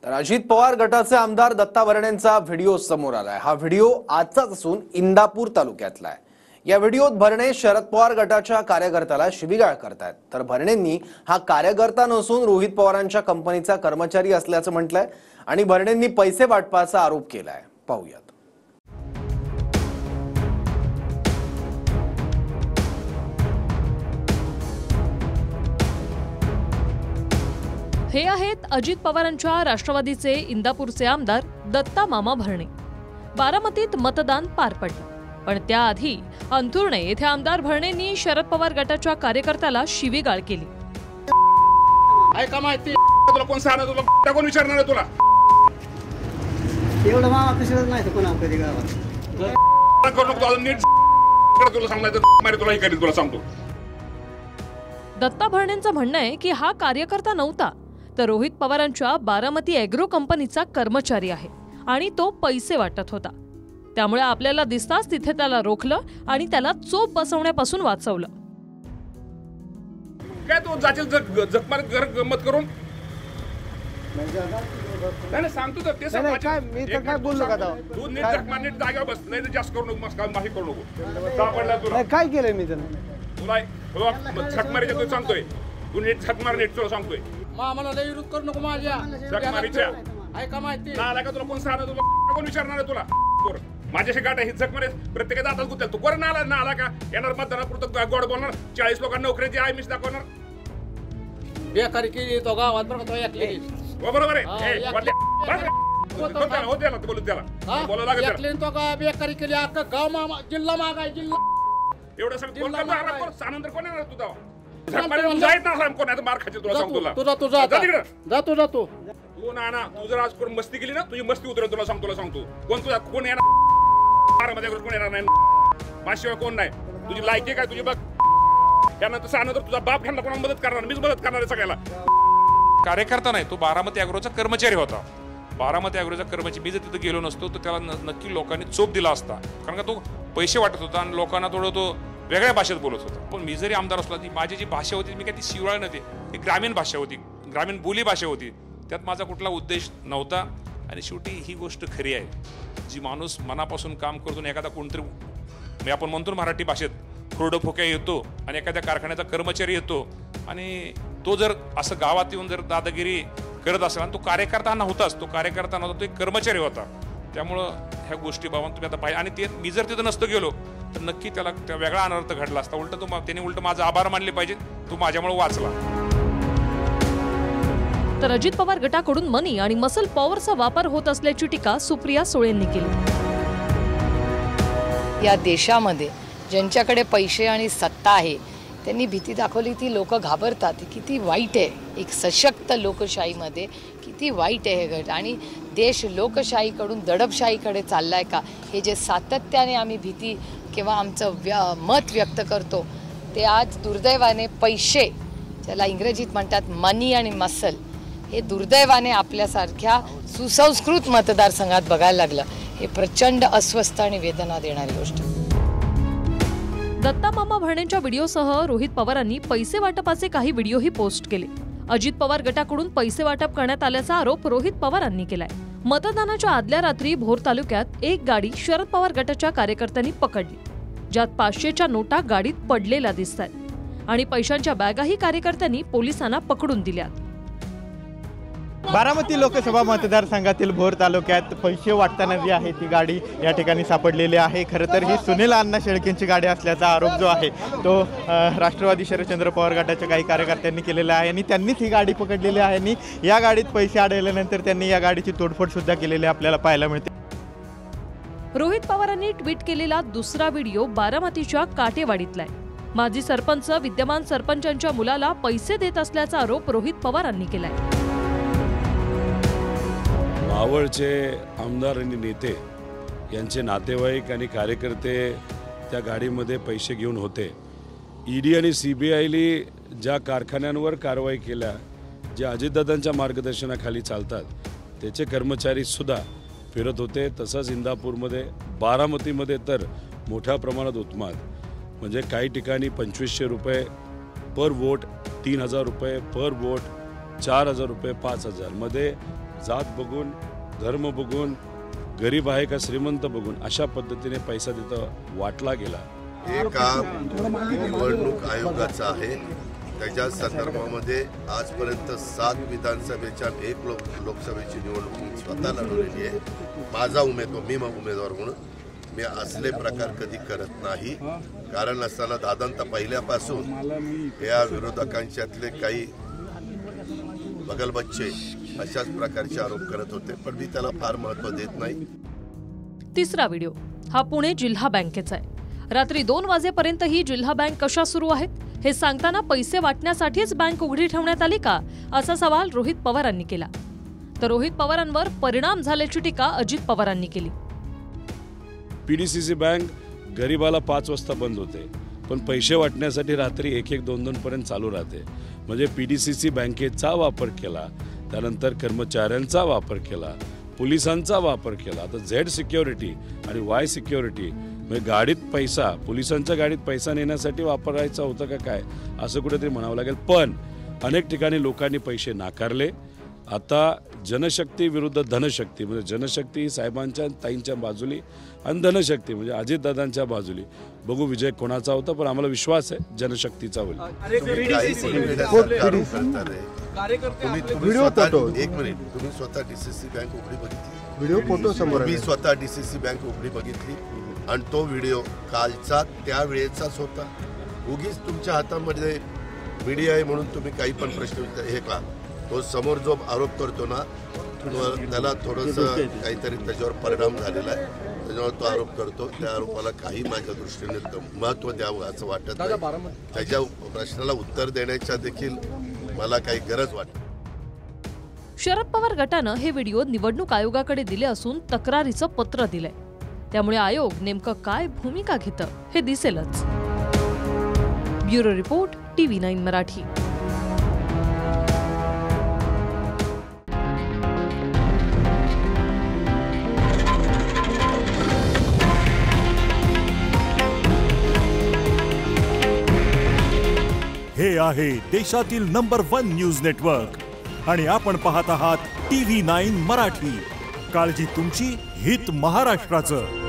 तर अजित पवार गटाचे आमदार दत्ता भरणेंचा व्हिडिओ समोर आलाय। हा व्हिडिओ आजचाच असून इंदापूर तालुक्यातला आहे। या व्हिडिओत भरणे शरद पवार गटाच्या कार्यकर्त्याला शिवीगाळ करतायत। तर भरणेंनी हा कार्यकर्ता नसून रोहित पवारांच्या कंपनीचा कर्मचारी असल्याचं म्हटलंय आणि भरणेंनी पैसे वाटपाचा आरोप केलाय। पाहूयात। हे आहेत अजित पवारांच्या राष्ट्रवादीचे इंदापूरचे आमदार दत्ता मामा भरणे। बारामतीत मतदान पार पडले, पण त्याआधी अंथुर्णे येथे आमदार भरणेंनी शरद पवार गटाच्या कार्यकर्त्याला शिवीगाळ केली। ऐका माहिती तुला कोण सांगणार, तुला कोण विचारणार तुला? एवढं मामा कशाला नाही तर कोणा कधी गावात करू नको नीट तुला सांगणार मारे तुला हे करीत तुला सांगतो। दत्ता भरणेंचं म्हणणं आहे की हा कार्यकर्ता नव्हता, तर रोहित पवारांच्या बारामती ॲग्रो कंपनीचा कर्मचारी आहे आणि तो पैसे वाटत होता। त्यामुळे आपल्याला दिसताच तिथे त्याला रोखलं आणि त्याला चोप बसवण्यापासून वाचवलं। काय तू जाचील जगमार गंमत करून नाही सांगतो तर ते काय मी तर काय बोललो का तू नीट जगमार नीट जागेवर बस, नाही जास्त करू नको, मस्का माही करू नको। सापडला तुला काय केलंय मी तुला झकमारीच्या तू सांगतोय, तू नीट झकमार नीट तुला सांगतोय। मला लय विरोध करू नको माझ्या झकमारीच्या ऐका माहिती नाला का तुला कोण सांगणार, तुला कोण विचारणार तुला? माझ्याशी गाठ ही झकमारी प्रत्येकाचा हातात गुंतल तू कोण नाला का येणार मतदानापुरतं गोड बोलणार, 40 लोकांना नोकरीची आय मिस दाखवणार, बेकारी केली तो गावात बरं तो एकली बरोबर आहे। हो त्याला बोलू त्याला बोलावं लागेल एकली तो का बेकारी केली अख्खा गाव मामा जिल्हा मागाय जिल्हा एवढं सांग कोण करणार सानंतर कोण येणार तू जाऊ जायत ना कोण आहे मार खायची तुला सांग तुला तुझा तू ना तू जर आज करून मस्ती केली ना तुझी मस्ती उतरेल तुला सांगतो कोण तुझा कोण येणार मध्ये कोण येणार नाही माझ्याशिवाय कोण नाही। तुझी लायकी काय तुझी बघ त्यानंतर सानंतर तुझा बाप ह्यांना कोणाला मदत करणार, मीच मदत करणार आहे सगळ्याला। कार्यकर्ता नाही, तो बारामती ॲग्रोचा कर्मचारी होता। बारामती ॲग्रोचा कर्मचारी, मी जर तिथे गेलो नसतो तर त्याला नक्की लोकांनी चोप दिला असता, कारण का तो पैसे वाटत होता आणि लोकांना थोडं तो वेगळ्या भाषेत बोलत होता। पण मी जरी आमदार असला ती माझी जी भाषा होती मी काय ती शिवराळ नव्हती, ती ग्रामीण भाषा होती, ग्रामीण बोली भाषा होती, त्यात माझा कुठला उद्देश नव्हता। आणि शेवटी ही गोष्ट खरी आहे, जी माणूस मनापासून काम करतो, एखादा कोणतरी मी आपण म्हणतो मराठी भाषेत खोरडं फोक्या येतो आणि एखाद्या कारखान्याचा कर्मचारी येतो आणि तो जर असं गावात येऊन जर दादागिरी करत असेल आणि तो कार्यकर्ता नव्हताच, तो कार्यकर्ता नव्हता, तो एक कर्मचारी होता। त्यामुळं ह्या गोष्टी बाबा तुम्ही आता पाहिजे आणि ते मी जर तिथं नसतो गेलो तर नक्की त्याला त्या वेगळा अनर्थ घडला असता। त्याने उलट माझा आभार मानले पाहिजे, तू माझ्यामुळे वाचला। तर अजित पवार गटाकडून मनी आणि मसल पॉवरचा वापर होत असल्याची टीका सुप्रिया सुळेंनी केली। या देशामध्ये ज्यांच्याकडे पैसे आणि सत्ता आहे त्यांनी भीती दाखवली, ती लोक घाबरतात। किती वाईट आहे, एक सशक्त लोकशाहीमध्ये किती वाईट आहे हे गट। आणि देश लोकशाहीकडून दडपशाहीकडे चाललाय का, हे जे सातत्याने आम्ही भीती किंवा आमचं मत व्यक्त करतो ते आज दुर्दैवाने पैसे, ज्याला इंग्रजीत म्हणतात मनी आणि मसल, हे दुर्दैवाने आपल्यासारख्या सुसंस्कृत मतदारसंघात बघायला लागलं। हे प्रचंड अस्वस्थ आणि वेदना देणारी गोष्ट। दत्ता मामा भरणेंच्या व्हिडिओसह रोहित पवारांनी पैसे वाटपाचे काही व्हिडिओही पोस्ट केले। अजित पवार गटाकडून पैसे वाटप करण्यात आल्याचा आरोप रोहित पवारांनी केलाय। मतदानाच्या आदल्या रात्री भोर तालुक्यात एक गाडी शरद पवार गटाच्या कार्यकर्त्यांनी पकडली, ज्यात 500च्या नोटा गाडीत पडलेल्या दिसतात आणि पैशांच्या बॅगाही कार्यकर्त्यांनी पोलिसांना पकडून दिल्यात। बारामती लोकसभा मतदारसंघातील भोर तालुक्यात पैसे वाटताना जी आहे ती गाडी या ठिकाणी सापडलेली आहे। खरं तर ही सुनील अण्णा शेळकेंची गाडी असल्याचा आरोप जो आहे तो राष्ट्रवादी शरदचंद्र पवार गटाच्या काही कार्यकर्त्यांनी केलेला आहे आणि त्यांनीच ही गाडी पकडलेली आहे आणि या गाडीत पैसे आढळल्यानंतर त्यांनी या गाडीची तोडफोड सुद्धा केलेली आपल्याला पाहायला मिळते। रोहित पवारांनी ट्विट केलेला दुसरा व्हिडिओ बारामतीच्या काटेवाडीतला आहे। माजी सरपंच विद्यमान सरपंचांच्या मुलाला पैसे देत असल्याचा आरोप रोहित पवारांनी केलाय। मावळचे आमदार आणि नेते यांचे नातेवाईक आणि कार्यकर्ते त्या गाडीमध्ये पैसे घेऊन होते। ईडी आणि CBIने ज्या कारखान्यांवर कारवाई केल्या, ज्या अजितदादांच्या मार्गदर्शनाखाली चालतात, त्याचे कर्मचारीसुद्धा फिरत होते। तसंच इंदापूरमध्ये, बारामतीमध्ये तर मोठ्या प्रमाणात उत्माद, म्हणजे काही ठिकाणी 2500 रुपये पर वोट, 3000 रुपये पर वोट, 4000 रुपये, 5000 मध्ये जात बघून, धर्म बघून, गरीब आहे का श्रीमंत बघून अशा पद्धतीने पैसा तिथं वाटला गेला. हे काम निवडणूक आयोगाचं आहे. त्याच्या संदर्भामध्ये आजपर्यंत 7 विधानसभेच्या 1 लोकसभेची निवडणूक मी स्वतः लढवलेली आहे. माझा मी उमेदवार म्हणून मी असले प्रकार कधी करत नाही. कारण असताना दादांत पहिल्यापासून या विरोधकांच्यातले काही बगलबच्चे अशाच प्रकारचे आरोप करत होते, पण मी त्याला फार महत्त्व देत नाही. तिसरा व्हिडिओ हा पुणे जिल्हा बँकेचा आहे. रात्री 2 वाजेपर्यंत ही जिल्हा बँक कशा सुरू आहेत हे सांगताना पैसे वाटण्यासाठीच बँक उघडी ठेवण्यात आली का असा सवाल रोहित पवारांनी केला. तर रोहित पवारांवर परिणाम झाल्याची टीका अजित पवारांनी केली. PDCC बँक गरीबाला 5 वाजता बंद होते, पण पैसे वाटण्यासाठी रात्री 1-1, 2-2 पर्यंत चालू राहते. म्हणजे PDCC बँकेचा वापर केला, त्यानंतर कर्मचाऱ्यांचा वापर केला, पोलिसांचा वापर केला. आता Z सिक्युरिटी आणि Y सिक्युरिटी म्हणजे गाडीत पैसा, पोलिसांच्या गाडीत पैसा नेण्यासाठी वापरायचा होता का काय असं कुठेतरी म्हणावं लागेल. पण अनेक ठिकाणी लोकांनी पैसे नाकारले. आता जनशक्ती विरुद्ध धनशक्ती म्हणजे जनशक्ती साहेबांच्या ताईंच्या बाजूली आणि धनशक्ती म्हणजे अजितदादांच्या बाजूली. बघू विजय कोणाचा होता, पण आम्हाला विश्वास आहे जनशक्तीचा होईल. तुम्ही स्वतः DCC बँक उघडी बघितली, मी स्वतः DCC बँक उघडी बघितली आणि तो व्हिडिओ कालचा त्यावेळेचाच होता. उगीच तुमच्या हातामध्ये मीडिया आहे म्हणून तुम्ही काही पण प्रश्न विचार. हे का तो समोर जो आरोप करतो ना त्याला थोडंसं काहीतरी त्याच्यावर परिणाम झालेला आहे, त्याच्यावर तो आरोप करतो. त्या आरोपाला काही माझ्या दृष्टीने महत्त्व द्यावं असं वाटत नाही. त्याच्या प्रश्नाला उत्तर देण्याच्या देखील मला काही गरज वाटत. शरद पवार गटानं हे व्हिडिओ निवडणूक आयोगाकडे दिले असून तक्रारीचं पत्र दिलंय. त्यामुळे आयोग नेमकं काय भूमिका घेतं हे दिसेलच. Bureau report TV9 Marathi. हे आहे देशातील नंबर 1 न्यूज नेटवर्क आणि आपण पाहत आहात TV9 मराठी. काळजी तुमची, हित महाराष्ट्राचं.